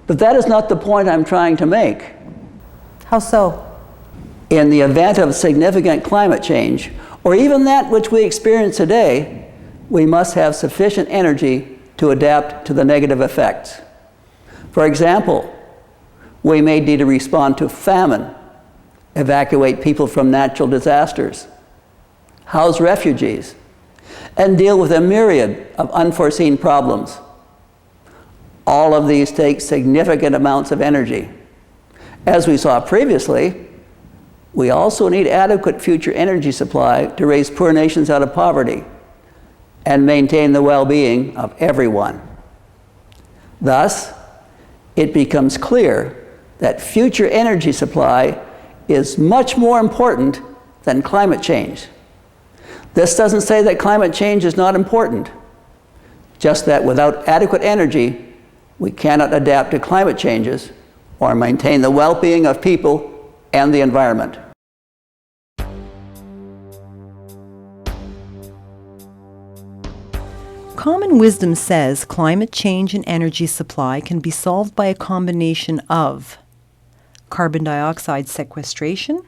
But that is not the point I'm trying to make. How so? In the event of significant climate change, or even that which we experience today, we must have sufficient energy to adapt to the negative effects. For example, we may need to respond to famine, evacuate people from natural disasters, house refugees, and deal with a myriad of unforeseen problems. All of these take significant amounts of energy. As we saw previously, we also need adequate future energy supply to raise poor nations out of poverty and maintain the well-being of everyone. Thus, it becomes clear that future energy supply is much more important than climate change. This doesn't say that climate change is not important, just that without adequate energy, we cannot adapt to climate changes or maintain the well-being of people and the environment. Common wisdom says climate change and energy supply can be solved by a combination of carbon dioxide sequestration,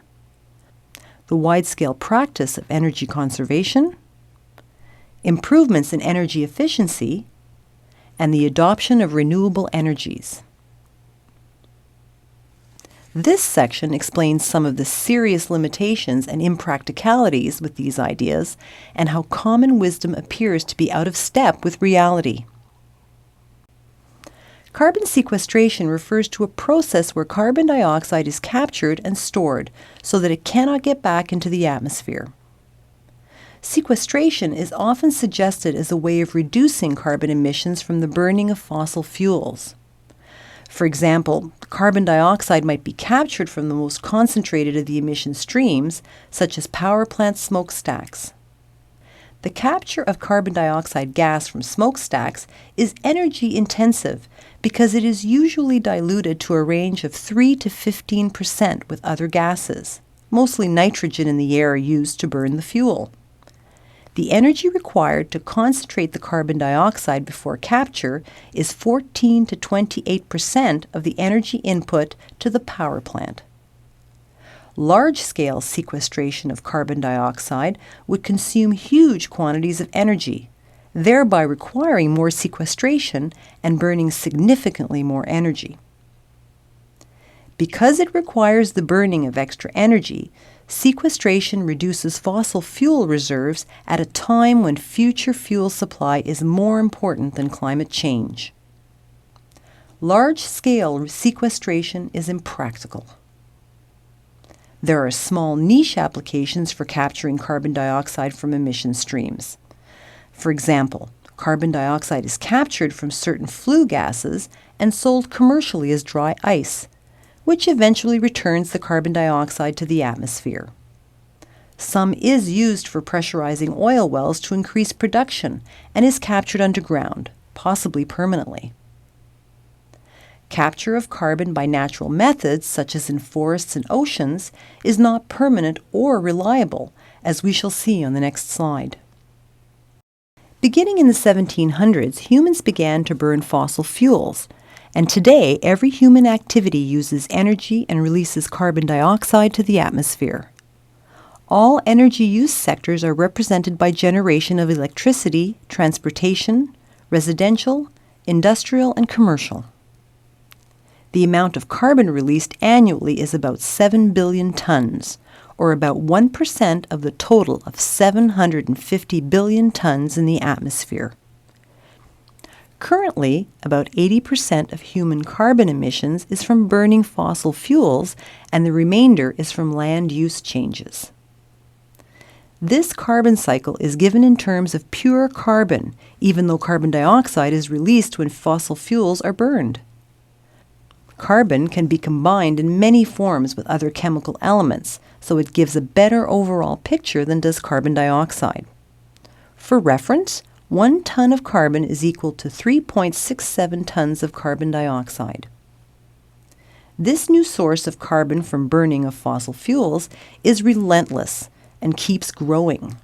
the wide-scale practice of energy conservation, improvements in energy efficiency, and the adoption of renewable energies. This section explains some of the serious limitations and impracticalities with these ideas and how common wisdom appears to be out of step with reality. Carbon sequestration refers to a process where carbon dioxide is captured and stored so that it cannot get back into the atmosphere. Sequestration is often suggested as a way of reducing carbon emissions from the burning of fossil fuels. For example, carbon dioxide might be captured from the most concentrated of the emission streams, such as power plant smokestacks. The capture of carbon dioxide gas from smokestacks is energy intensive because it is usually diluted to a range of 3 to 15% with other gases, mostly nitrogen in the air used to burn the fuel. The energy required to concentrate the carbon dioxide before capture is 14 to 28% of the energy input to the power plant. Large-scale sequestration of carbon dioxide would consume huge quantities of energy, thereby requiring more sequestration and burning significantly more energy. Because it requires the burning of extra energy, sequestration reduces fossil fuel reserves at a time when future fuel supply is more important than climate change. Large-scale sequestration is impractical. There are small niche applications for capturing carbon dioxide from emission streams. For example, carbon dioxide is captured from certain flue gases and sold commercially as dry ice, which eventually returns the carbon dioxide to the atmosphere. Some is used for pressurizing oil wells to increase production and is captured underground, possibly permanently. Capture of carbon by natural methods, such as in forests and oceans, is not permanent or reliable, as we shall see on the next slide. Beginning in the 1700s, humans began to burn fossil fuels, and today every human activity uses energy and releases carbon dioxide to the atmosphere. All energy use sectors are represented by generation of electricity, transportation, residential, industrial, and commercial. The amount of carbon released annually is about 7 billion tons, or about 1% of the total of 750 billion tons in the atmosphere. Currently, about 80% of human carbon emissions is from burning fossil fuels, and the remainder is from land use changes. This carbon cycle is given in terms of pure carbon, even though carbon dioxide is released when fossil fuels are burned. Carbon can be combined in many forms with other chemical elements, so it gives a better overall picture than does carbon dioxide. For reference, 1 ton of carbon is equal to 3.67 tons of carbon dioxide. This new source of carbon from burning of fossil fuels is relentless and keeps growing.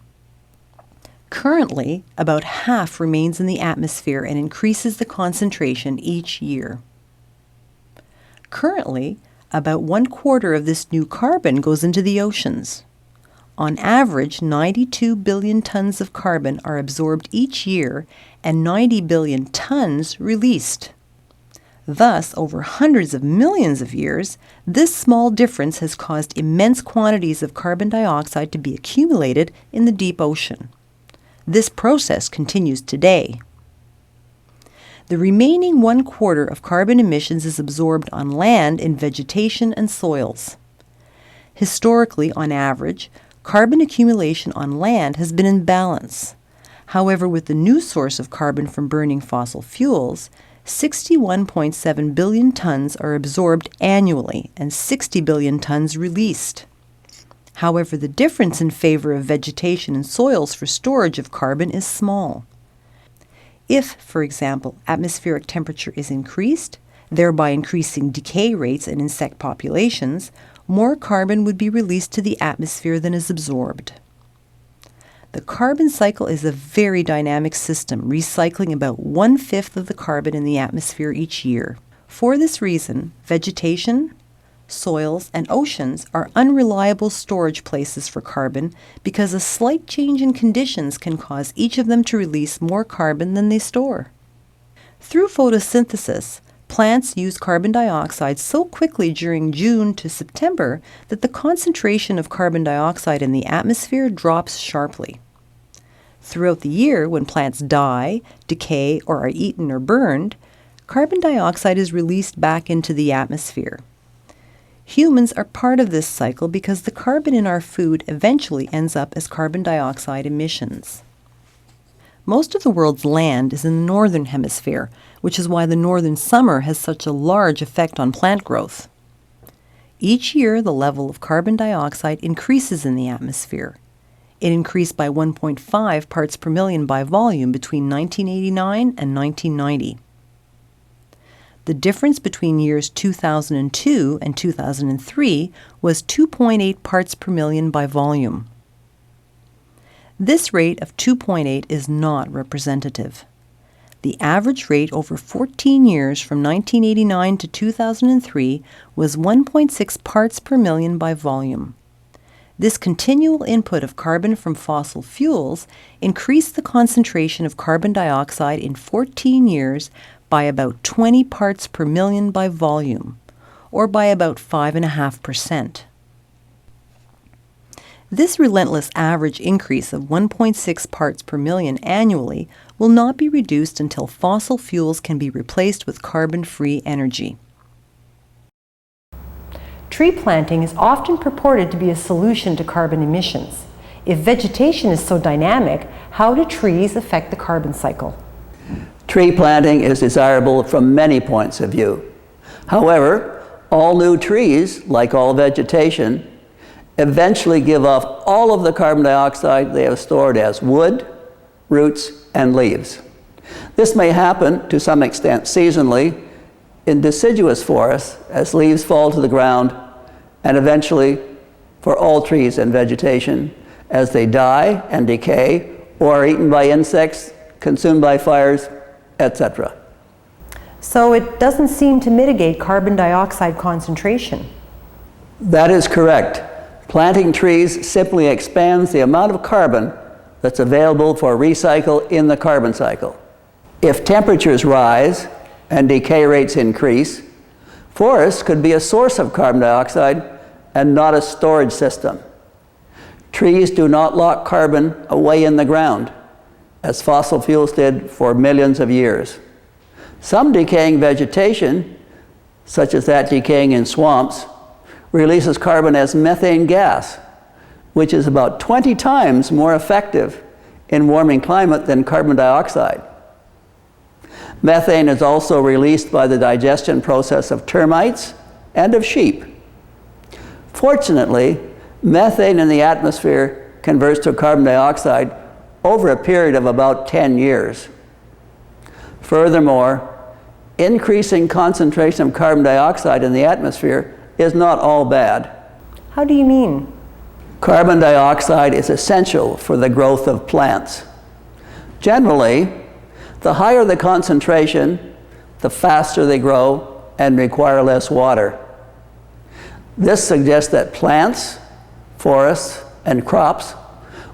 Currently, about half remains in the atmosphere and increases the concentration each year. Currently, about 1/4 of this new carbon goes into the oceans. On average, 92 billion tons of carbon are absorbed each year and 90 billion tons released. Thus, over hundreds of millions of years, this small difference has caused immense quantities of carbon dioxide to be accumulated in the deep ocean. This process continues today. The remaining 1/4 of carbon emissions is absorbed on land in vegetation and soils. Historically, on average, carbon accumulation on land has been in balance. However, with the new source of carbon from burning fossil fuels, 61.7 billion tons are absorbed annually and 60 billion tons released. However, the difference in favor of vegetation and soils for storage of carbon is small. If, for example, atmospheric temperature is increased, thereby increasing decay rates and insect populations, more carbon would be released to the atmosphere than is absorbed. The carbon cycle is a very dynamic system, recycling about 1/5 of the carbon in the atmosphere each year. For this reason, vegetation, soils, and oceans are unreliable storage places for carbon because a slight change in conditions can cause each of them to release more carbon than they store. Through photosynthesis, plants use carbon dioxide so quickly during June to September that the concentration of carbon dioxide in the atmosphere drops sharply. Throughout the year, when plants die, decay, or are eaten or burned, carbon dioxide is released back into the atmosphere. Humans are part of this cycle because the carbon in our food eventually ends up as carbon dioxide emissions. Most of the world's land is in the northern hemisphere, which is why the northern summer has such a large effect on plant growth. Each year, the level of carbon dioxide increases in the atmosphere. It increased by 1.5 parts per million by volume between 1989 and 1990. The difference between years 2002 and 2003 was 2.8 parts per million by volume. This rate of 2.8 is not representative. The average rate over 14 years from 1989 to 2003 was 1.6 parts per million by volume. This continual input of carbon from fossil fuels increased the concentration of carbon dioxide in 14 years by about 20 parts per million by volume, or by about 5.5%. This relentless average increase of 1.6 parts per million annually will not be reduced until fossil fuels can be replaced with carbon-free energy. Tree planting is often purported to be a solution to carbon emissions. If vegetation is so dynamic, how do trees affect the carbon cycle? Tree planting is desirable from many points of view. However, all new trees, like all vegetation, eventually give off all of the carbon dioxide they have stored as wood, roots, and leaves. This may happen to some extent seasonally in deciduous forests as leaves fall to the ground, and eventually for all trees and vegetation as they die and decay or are eaten by insects, consumed by fires, etc. So it doesn't seem to mitigate carbon dioxide concentration. That is correct. Planting trees simply expands the amount of carbon that's available for recycle in the carbon cycle. If temperatures rise and decay rates increase, forests could be a source of carbon dioxide and not a storage system. Trees do not lock carbon away in the ground, as fossil fuels did for millions of years. Some decaying vegetation, such as that decaying in swamps, releases carbon as methane gas, which is about 20 times more effective in warming climate than carbon dioxide. Methane is also released by the digestion process of termites and of sheep. Fortunately, methane in the atmosphere converts to carbon dioxide over a period of about 10 years. Furthermore, increasing concentration of carbon dioxide in the atmosphere is not all bad. How do you mean? Carbon dioxide is essential for the growth of plants. Generally, the higher the concentration, the faster they grow and require less water. This suggests that plants, forests, and crops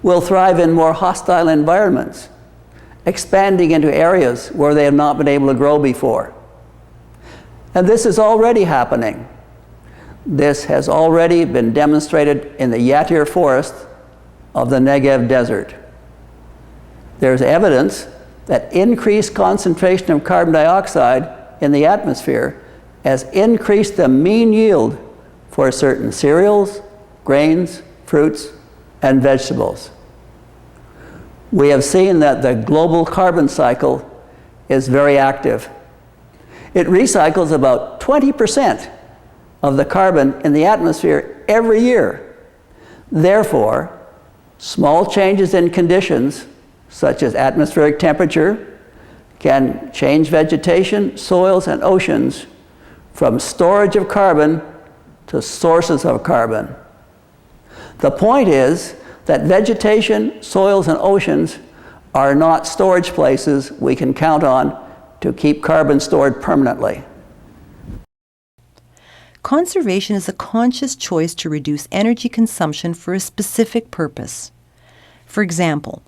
will thrive in more hostile environments, expanding into areas where they have not been able to grow before. And this is already happening. This has already been demonstrated in the Yatir forest of the Negev desert. There's evidence that increased concentration of carbon dioxide in the atmosphere has increased the mean yield for certain cereals, grains, fruits, and vegetables. We have seen that the global carbon cycle is very active. It recycles about 20% of the carbon in the atmosphere every year. Therefore, small changes in conditions, such as atmospheric temperature, can change vegetation, soils, and oceans from storage of carbon to sources of carbon. The point is that vegetation, soils, and oceans are not storage places we can count on to keep carbon stored permanently. Conservation is a conscious choice to reduce energy consumption for a specific purpose. For example,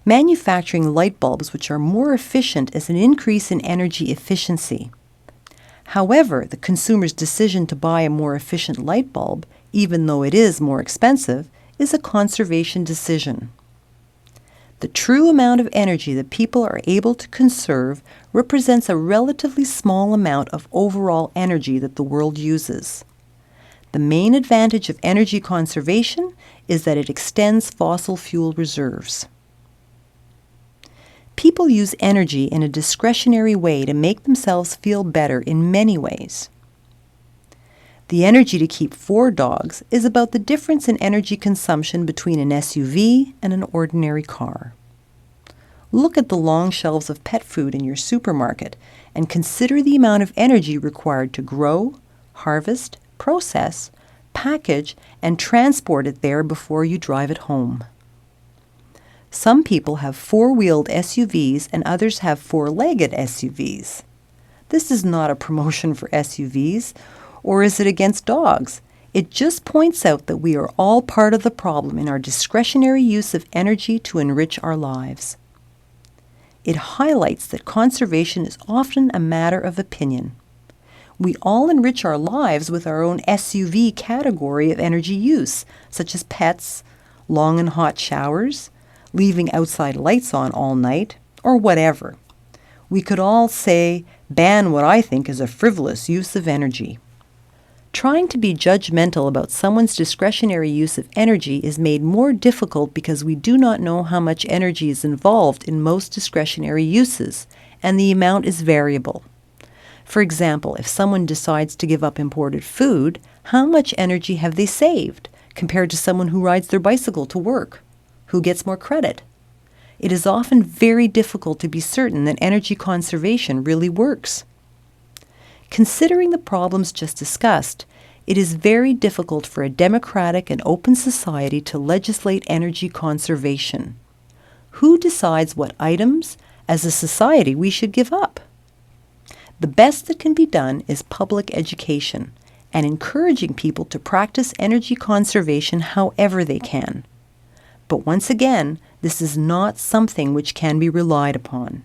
manufacturing light bulbs which are more efficient as an increase in energy efficiency. However, the consumer's decision to buy a more efficient light bulb, even though it is more expensive, is a conservation decision. The true amount of energy that people are able to conserve represents a relatively small amount of overall energy that the world uses. The main advantage of energy conservation is that it extends fossil fuel reserves. People use energy in a discretionary way to make themselves feel better in many ways. The energy to keep 4 dogs is about the difference in energy consumption between an SUV and an ordinary car. Look at the long shelves of pet food in your supermarket and consider the amount of energy required to grow, harvest, process, package, and transport it there before you drive it home. Some people have 4-wheeled SUVs and others have 4-legged SUVs. This is not a promotion for SUVs, or is it against dogs? It just points out that we are all part of the problem in our discretionary use of energy to enrich our lives. It highlights that conservation is often a matter of opinion. We all enrich our lives with our own SUV category of energy use, such as pets, long and hot showers, leaving outside lights on all night, or whatever. We could all say, ban what I think is a frivolous use of energy. Trying to be judgmental about someone's discretionary use of energy is made more difficult because we do not know how much energy is involved in most discretionary uses, and the amount is variable. For example, if someone decides to give up imported food, how much energy have they saved compared to someone who rides their bicycle to work? Who gets more credit? It is often very difficult to be certain that energy conservation really works. Considering the problems just discussed, it is very difficult for a democratic and open society to legislate energy conservation. Who decides what items, as a society, we should give up? The best that can be done is public education and encouraging people to practice energy conservation however they can. But once again, this is not something which can be relied upon.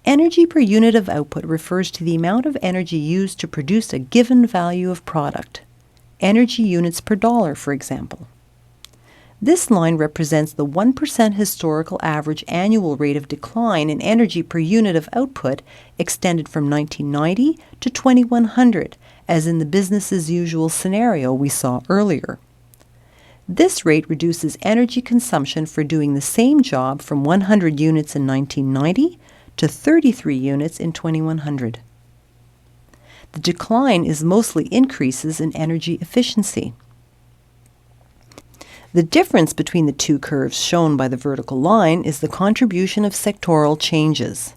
Energy per unit of output refers to the amount of energy used to produce a given value of product. Energy units per dollar, for example. This line represents the 1% historical average annual rate of decline in energy per unit of output extended from 1990 to 2100, as in the business as usual scenario we saw earlier. This rate reduces energy consumption for doing the same job from 100 units in 1990 to 33 units in 2100. The decline is mostly increases in energy efficiency. The difference between the two curves shown by the vertical line is the contribution of sectoral changes.